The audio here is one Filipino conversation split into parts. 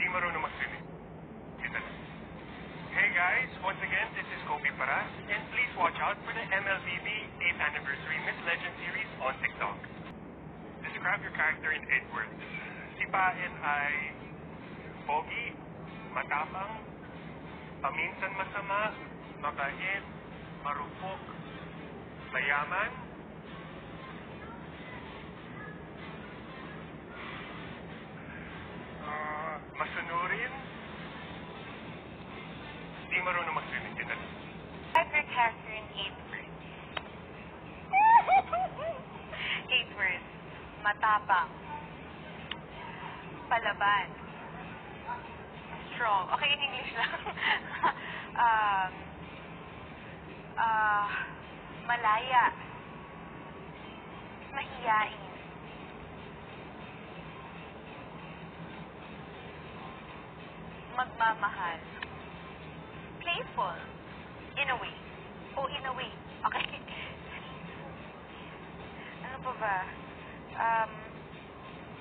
marunong mag-swimming. Kita na. Hey guys, once again, this is Kobe Paras, and please watch out for the MLBB 8th Anniversary Miss Legend series on TikTok. Describe your character in 8 words. Si Paen ay pogi, matapang, paminsan masama, mabait, marupok, mayaman, masunurin, di marunong mag-swimming. Kita na. Describe your character in 8 words. 8 words. Matapang. Palaban. Strong. Okay, in English lang. Malaya. Mahiyain. Magmamahal. Playful. In a way. Oh, in a way. Okay. Ano pa ba?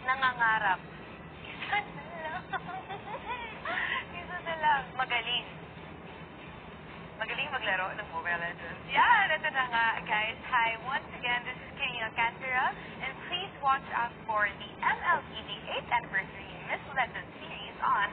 Nangangarap. Isa na lang. Isa na lang. Magaling. Magaling maglaro ng Mobile Legends. Yeah, ito na nga, guys. Hi, once again, this is Kaylee Alcantara, and please watch out for the MLBB 8th Anniversary Miss Legends series on